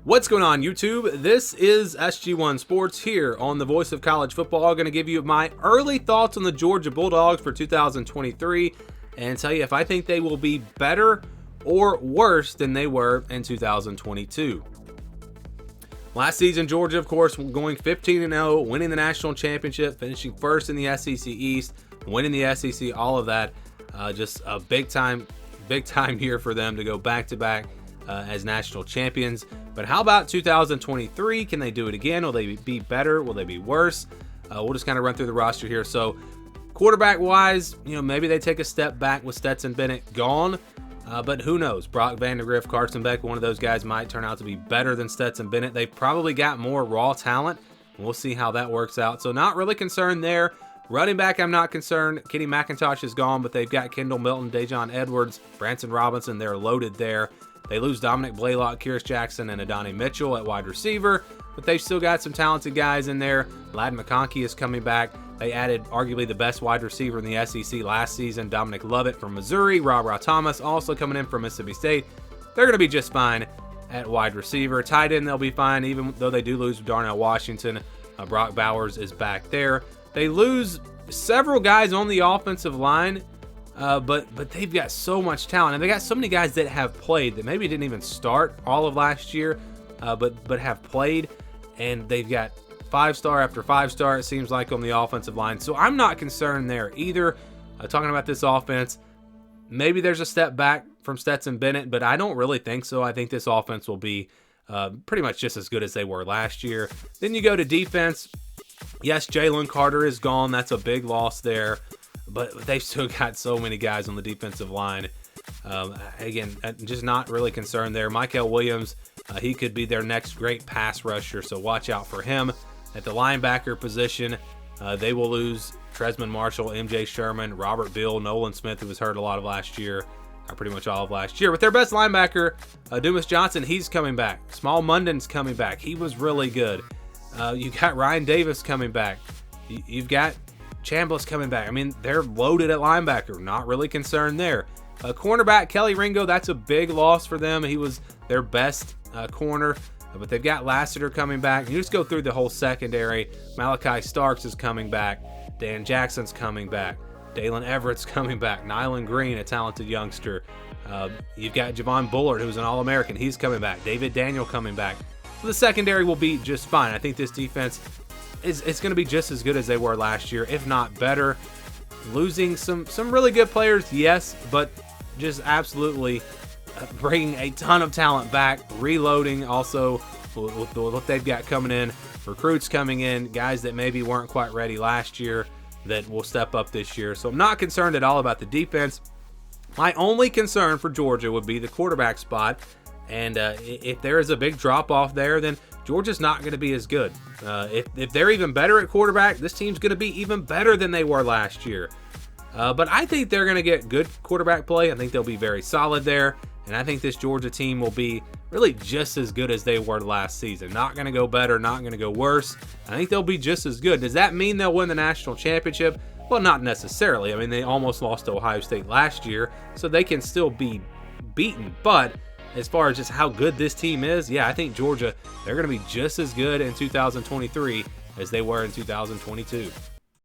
What's going on, YouTube? This is SG1 Sports here on the Voice of College Football. I'm going to give you my early thoughts on the Georgia Bulldogs for 2023 and tell you if I think they will be better or worse than they were in 2022. Last season, Georgia, of course, going 15-0, winning the national championship, finishing first in the SEC East, winning the SEC, all of that. Just a big time year for them to go back-to-back as national champions. But how about 2023? Can they do it again? Will they be better? Will they be worse? We'll just kind of run through the roster here. So quarterback-wise, maybe they take a step back with Stetson Bennett gone. But who knows? Brock Vandagriff, Carson Beck, one of those guys might turn out to be better than Stetson Bennett. They've probably got more raw talent. We'll see how that works out. So not really concerned there. Running back, I'm not concerned. Kenny McIntosh is gone, but they've got Kendall Milton, Dejon Edwards, Branson Robinson. They're loaded there. They lose Dominic Blaylock, Kyrus Jackson, and Adonai Mitchell at wide receiver, but they've still got some talented guys in there. Ladd McConkey is coming back. They added arguably the best wide receiver in the SEC last season, Dominic Lovett from Missouri. Ra Thomas also coming in from Mississippi State. They're going to be just fine at wide receiver. Tight end, they'll be fine, even though they do lose Darnell Washington. Brock Bowers is back there. They lose several guys on the offensive line. But they've got so much talent, and they got so many guys that have played that maybe didn't even start all of last year, but have played, and they've got 5-star after 5-star, it seems like, on the offensive line. So I'm not concerned there either. Talking about this offense, maybe there's a step back from Stetson Bennett, but I don't really think so. I think this offense will be pretty much just as good as they were last year. Then you go to defense. Yes, Jalen Carter is gone. That's a big loss there. But they've still got so many guys on the defensive line. Again, just not really concerned there. Mykel Williams, he could be their next great pass rusher, so watch out for him. At the linebacker position, they will lose Tresman Marshall, MJ Sherman, Robert Beal, Nolan Smith, who was hurt a lot of last year, pretty much all of last year. But their best linebacker, Dumas Johnson, he's coming back. Small Munden's coming back. He was really good. You got Ryan Davis coming back. You've got Chambliss coming back. I mean, they're loaded at linebacker. Not really concerned there. Cornerback Kelly Ringo, that's a big loss for them. He was their best corner, but they've got Lassiter coming back. You just go through the whole secondary. Malachi Starks is coming back. Dan Jackson's coming back. Dalen Everett's coming back. Nyland Green, a talented youngster. You've got Javon Bullard, who's an All-American. He's coming back. David Daniel coming back. So the secondary will be just fine. I think this defense it's going to be just as good as they were last year, if not better. Losing some really good players, yes, but just absolutely bringing a ton of talent back, reloading also with what they've got coming in, recruits coming in, guys that maybe weren't quite ready last year that will step up this year. So I'm not concerned at all about the defense. My only concern for Georgia would be the quarterback spot, and if there is a big drop-off there, then Georgia's not going to be as good. If they're even better at quarterback, this team's going to be even better than they were last year. But I think they're going to get good quarterback play. I think they'll be very solid there. And I think this Georgia team will be really just as good as they were last season. Not going to go better, not going to go worse. I think they'll be just as good. Does that mean they'll win the national championship? Well, not necessarily. I mean, they almost lost to Ohio State last year, so they can still be beaten. But as far as just how good this team is, yeah, I think Georgia, they're going to be just as good in 2023 as they were in 2022.